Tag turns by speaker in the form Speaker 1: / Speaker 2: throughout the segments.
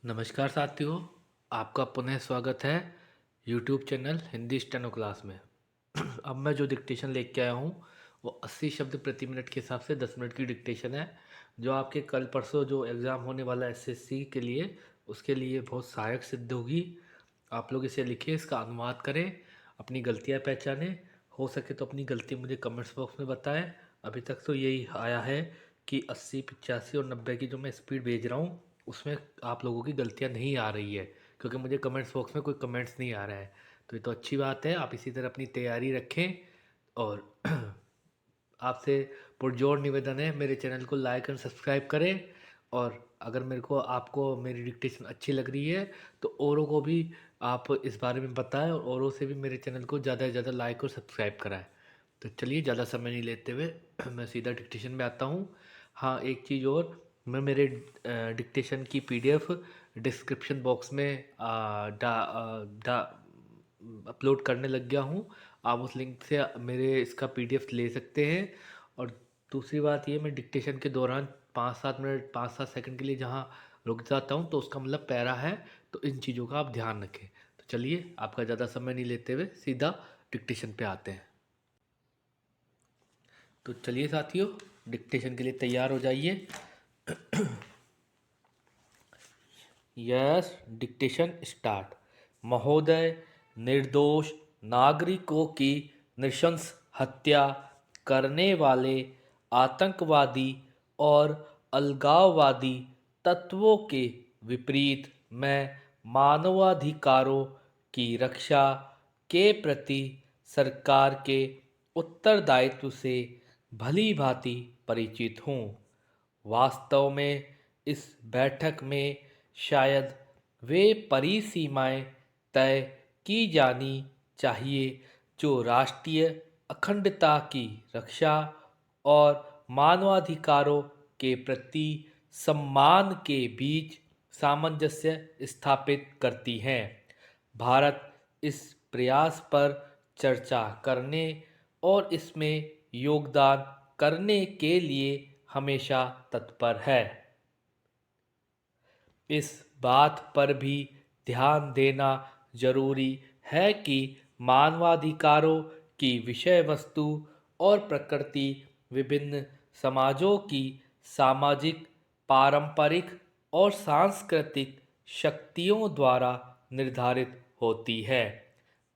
Speaker 1: नमस्कार साथियों, आपका पुनः स्वागत है YouTube channel Hindi steno class में। अब मैं जो डिक्टेशन लेके आया हूँ वो 80 शब्द प्रति मिनट के हिसाब से 10 मिनट की डिक्टेशन है, जो आपके कल परसों जो एग्ज़ाम होने वाला है एसएससी के लिए, उसके लिए बहुत सहायक सिद्ध होगी। आप लोग इसे लिखिए, इसका अनुवाद करें, अपनी गलतियाँ पहचानें, हो सके तो अपनी गलती मुझे कमेंट्स बॉक्स में बताएं। अभी तक तो यही आया है कि 80, 85 और 90 की जो मैं स्पीड भेज रहा हूँ उसमें आप लोगों की गलतियाँ नहीं आ रही है, क्योंकि मुझे कमेंट्स बॉक्स में कोई कमेंट्स नहीं आ रहा है। तो ये तो अच्छी बात है, आप इसी तरह अपनी तैयारी रखें। और आपसे पुरजोर निवेदन है, मेरे चैनल को लाइक एंड सब्सक्राइब करें। और अगर मेरे को आपको मेरी डिक्टेशन अच्छी लग रही है तो औरों को भी आप इस बारे में बताएं और औरों से भी मेरे चैनल को ज़्यादा से ज़्यादा लाइक और सब्सक्राइब कराएं। तो चलिए, ज़्यादा समय नहीं लेते हुए मैं सीधा डिक्टेशन में आता हूँ। हाँ, एक चीज़ और, मैं मेरे डिक्टेशन की पीडीएफ डिस्क्रिप्शन बॉक्स में अपलोड करने लग गया हूँ। आप उस लिंक से मेरे इसका पीडीएफ ले सकते हैं। और दूसरी बात ये, मैं डिक्टेशन के दौरान 5-7 मिनट 5-7 सेकंड के लिए जहाँ रुक जाता हूँ तो उसका मतलब पैरा है। तो इन चीज़ों का आप ध्यान रखें। तो चलिए, आपका ज़्यादा समय नहीं लेते हुए सीधा डिक्टेशन पे आते हैं। तो चलिए साथियों, डिक्टेशन के लिए तैयार हो जाइए। Yes, dictation start. महोदय, निर्दोष नागरिकों की नृशंस हत्या करने वाले आतंकवादी और अलगाववादी तत्वों के विपरीत मैं मानवाधिकारों की रक्षा के प्रति सरकार के उत्तरदायित्व से भली भांति परिचित हूँ। वास्तव में इस बैठक में शायद वे परिसीमाएं तय की जानी चाहिए जो राष्ट्रीय अखंडता की रक्षा और मानवाधिकारों के प्रति सम्मान के बीच सामंजस्य स्थापित करती हैं। भारत इस प्रयास पर चर्चा करने और इसमें योगदान करने के लिए हमेशा तत्पर है। इस बात पर भी ध्यान देना जरूरी है कि मानवाधिकारों की विषय वस्तु और प्रकृति विभिन्न समाजों की सामाजिक, पारंपरिक और सांस्कृतिक शक्तियों द्वारा निर्धारित होती है।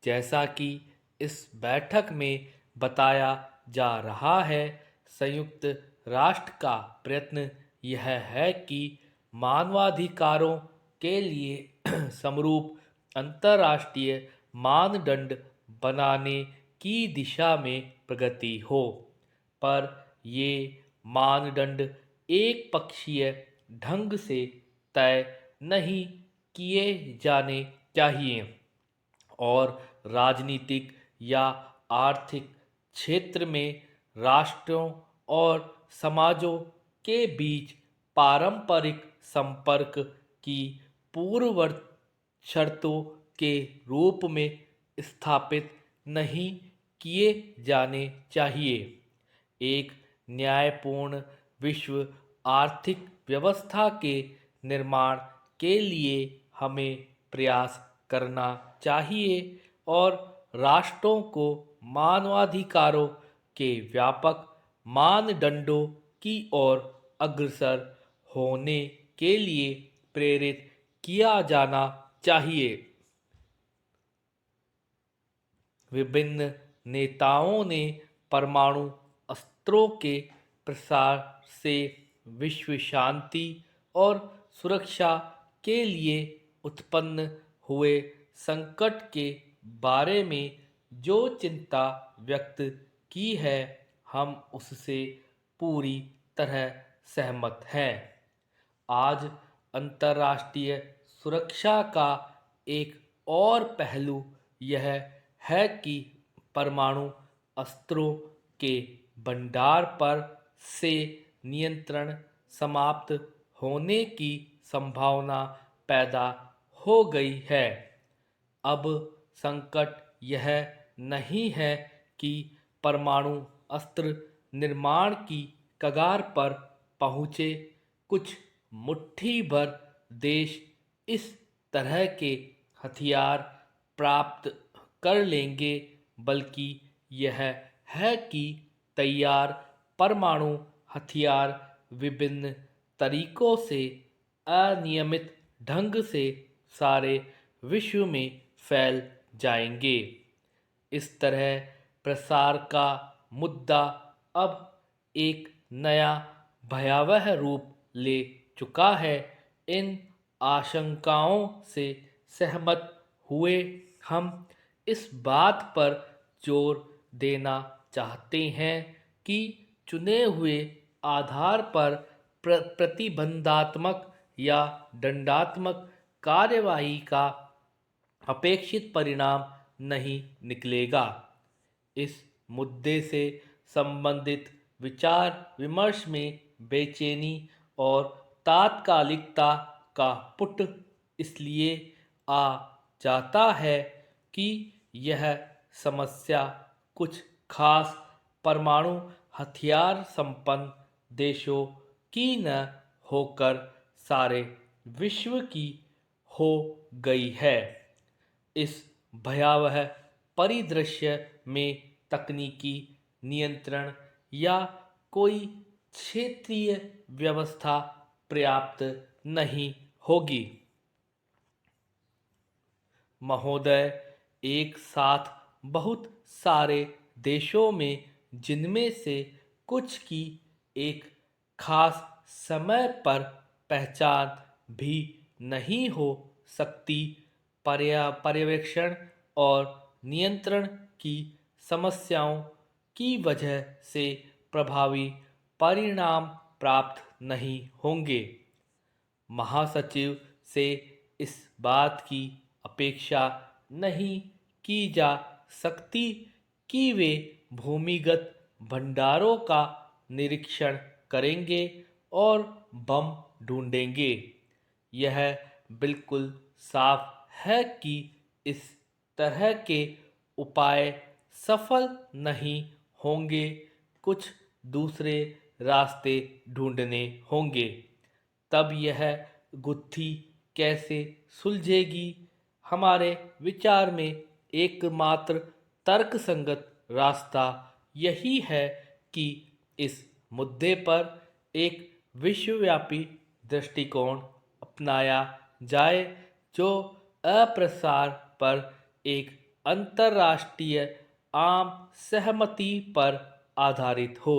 Speaker 1: जैसा कि इस बैठक में बताया जा रहा है, संयुक्त राष्ट्र का प्रयत्न यह है कि मानवाधिकारों के लिए समरूप अंतर्राष्ट्रीय मानदंड बनाने की दिशा में प्रगति हो, पर ये मानदंड एक पक्षीय ढंग से तय नहीं किए जाने चाहिए और राजनीतिक या आर्थिक क्षेत्र में राष्ट्रों और समाजों के बीच पारंपरिक संपर्क की पूर्ववर्ती शर्तों के रूप में स्थापित नहीं किए जाने चाहिए। एक न्यायपूर्ण विश्व आर्थिक व्यवस्था के निर्माण के लिए हमें प्रयास करना चाहिए और राष्ट्रों को मानवाधिकारों के व्यापक मानदंडों की ओर अग्रसर होने के लिए प्रेरित किया जाना चाहिए। विभिन्न नेताओं ने परमाणु अस्त्रों के प्रसार से विश्व शांति और सुरक्षा के लिए उत्पन्न हुए संकट के बारे में जो चिंता व्यक्त की है, हम उससे पूरी तरह सहमत हैं। आज अंतर्राष्ट्रीय सुरक्षा का एक और पहलू यह है कि परमाणु अस्त्रों के भंडार पर से नियंत्रण समाप्त होने की संभावना पैदा हो गई है। अब संकट यह नहीं है कि परमाणु अस्त्र निर्माण की कगार पर पहुंचे कुछ मुट्ठी भर देश इस तरह के हथियार प्राप्त कर लेंगे, बल्कि यह है कि तैयार परमाणु हथियार विभिन्न तरीकों से अनियमित ढंग से सारे विश्व में फैल जाएंगे। इस तरह प्रसार का मुद्दा अब एक नया भयावह रूप ले चुका है। इन आशंकाओं से सहमत हुए हम इस बात पर जोर देना चाहते हैं कि चुने हुए आधार पर प्रतिबंधात्मक या दंडात्मक कार्यवाही का अपेक्षित परिणाम नहीं निकलेगा। इस मुद्दे से संबंधित विचार विमर्श में बेचैनी और तात्कालिकता का पुट इसलिए आ जाता है कि यह समस्या कुछ खास परमाणु हथियार संपन्न देशों की न होकर सारे विश्व की हो गई है। इस भयावह परिदृश्य में तकनीकी नियंत्रण या कोई क्षेत्रीय व्यवस्था पर्याप्त नहीं होगी। महोदय, एक साथ बहुत सारे देशों में, जिनमें से कुछ की एक खास समय पर पहचान भी नहीं हो सकती, पर्यवेक्षण और नियंत्रण की समस्याओं की वजह से प्रभावी परिणाम प्राप्त नहीं होंगे। महासचिव से इस बात की अपेक्षा नहीं की जा सकती कि वे भूमिगत भंडारों का निरीक्षण करेंगे और बम ढूंढेंगे। यह बिल्कुल साफ है कि इस तरह के उपाय सफल नहीं होंगे। कुछ दूसरे रास्ते ढूंढने होंगे। तब यह गुत्थी कैसे सुलझेगी? हमारे विचार में एकमात्र तर्कसंगत रास्ता यही है कि इस मुद्दे पर एक विश्वव्यापी दृष्टिकोण अपनाया जाए, जो अप्रसार पर एक अंतर्राष्ट्रीय आम सहमति पर आधारित हो।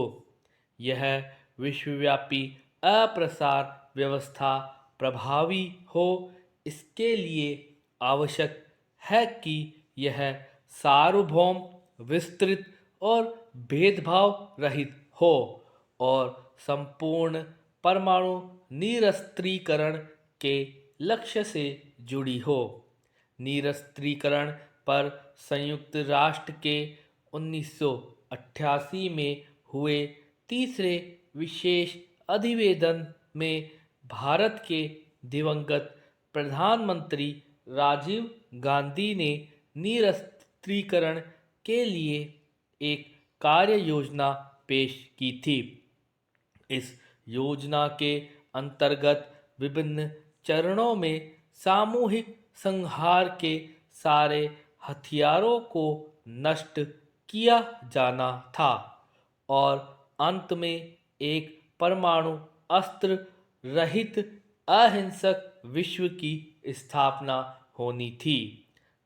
Speaker 1: यह विश्वव्यापी अप्रसार व्यवस्था प्रभावी हो, इसके लिए आवश्यक है कि यह सार्वभौम, विस्तृत और भेदभाव रहित हो और संपूर्ण परमाणु निरस्त्रीकरण के लक्ष्य से जुड़ी हो। निरस्त्रीकरण पर संयुक्त राष्ट्र के 1988 में हुए तीसरे विशेष अधिवेशन में भारत के दिवंगत प्रधानमंत्री राजीव गांधी ने निरस्त्रीकरण के लिए एक कार्य योजना पेश की थी। इस योजना के अंतर्गत विभिन्न चरणों में सामूहिक संहार के सारे हथियारों को नष्ट किया जाना था और अंत में एक परमाणु अस्त्र रहित अहिंसक विश्व की स्थापना होनी थी।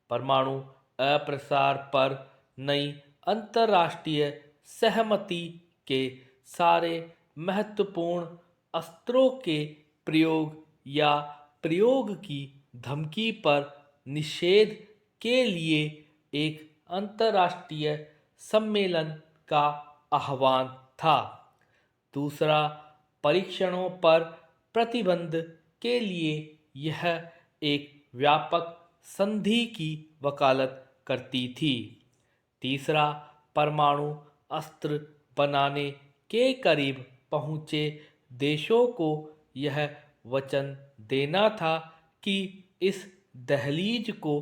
Speaker 1: परमाणु अप्रसार पर नई अंतर्राष्ट्रीय सहमति के सारे महत्वपूर्ण अस्त्रों के प्रयोग या प्रयोग की धमकी पर निषेध के लिए एक अंतर्राष्ट्रीय सम्मेलन का आह्वान था। दूसरा, परीक्षणों पर प्रतिबंध के लिए यह एक व्यापक संधि की वकालत करती थी। तीसरा, परमाणु अस्त्र बनाने के करीब पहुंचे देशों को यह वचन देना था कि इस दहलीज को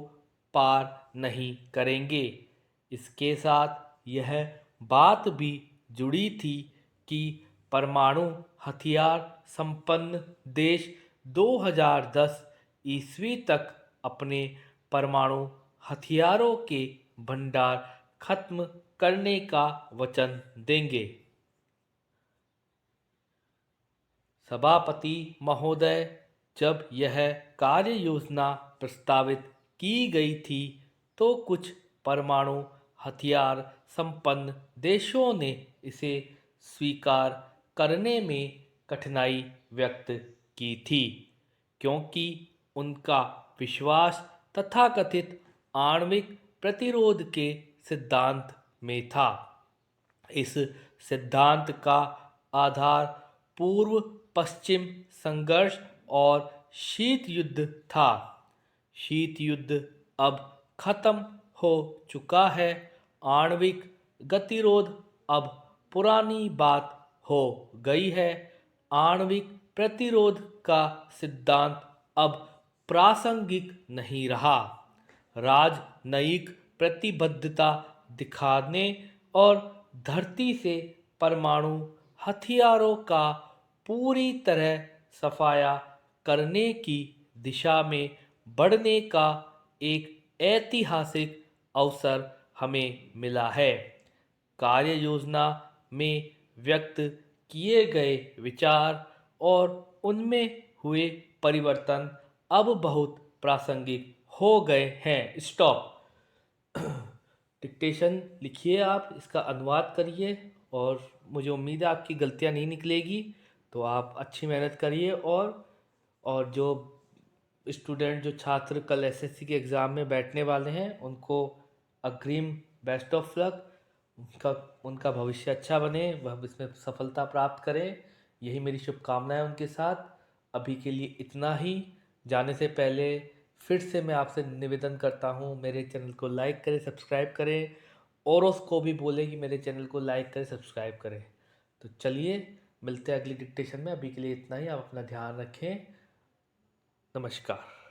Speaker 1: पार नहीं करेंगे। इसके साथ यह बात भी जुड़ी थी कि परमाणु हथियार संपन्न देश 2010 ईस्वी तक अपने परमाणु हथियारों के भंडार खत्म करने का वचन देंगे। सभापति महोदय, जब यह कार्य योजना प्रस्तावित की गई थी तो कुछ परमाणु हथियार संपन्न देशों ने इसे स्वीकार करने में कठिनाई व्यक्त की थी, क्योंकि उनका विश्वास तथाकथित आणविक प्रतिरोध के सिद्धांत में था। इस सिद्धांत का आधार पूर्व पश्चिम संघर्ष और शीत युद्ध था। शीत युद्ध अब खत्म हो चुका है। आणविक गतिरोध अब पुरानी बात हो गई है। आणविक प्रतिरोध का सिद्धांत अब प्रासंगिक नहीं रहा। राजनयिक प्रतिबद्धता दिखाने और धरती से परमाणु हथियारों का पूरी तरह सफाया करने की दिशा में बढ़ने का एक ऐतिहासिक अवसर हमें मिला है। कार्य योजना में व्यक्त किए गए विचार और उनमें हुए परिवर्तन अब बहुत प्रासंगिक हो गए हैं। स्टॉप। डिक्टेशन लिखिए, आप इसका अनुवाद करिए और मुझे उम्मीद है आपकी गलतियां नहीं निकलेगी, तो आप अच्छी मेहनत करिए। और जो स्टूडेंट, जो छात्र कल एसएससी के एग्ज़ाम में बैठने वाले हैं, उनको अग्रिम बेस्ट ऑफ लक। उनका भविष्य अच्छा बने, वह इसमें सफलता प्राप्त करें, यही मेरी शुभकामनाएं उनके साथ। अभी के लिए इतना ही। जाने से पहले फिर से मैं आपसे निवेदन करता हूँ, मेरे चैनल को लाइक करें, सब्सक्राइब करें, और उसको भी बोलें कि मेरे चैनल को लाइक करें, सब्सक्राइब करें। तो चलिए, मिलते हैं अगली डिक्टेशन में। अभी के लिए इतना ही। आप अपना ध्यान रखें। नमस्कार।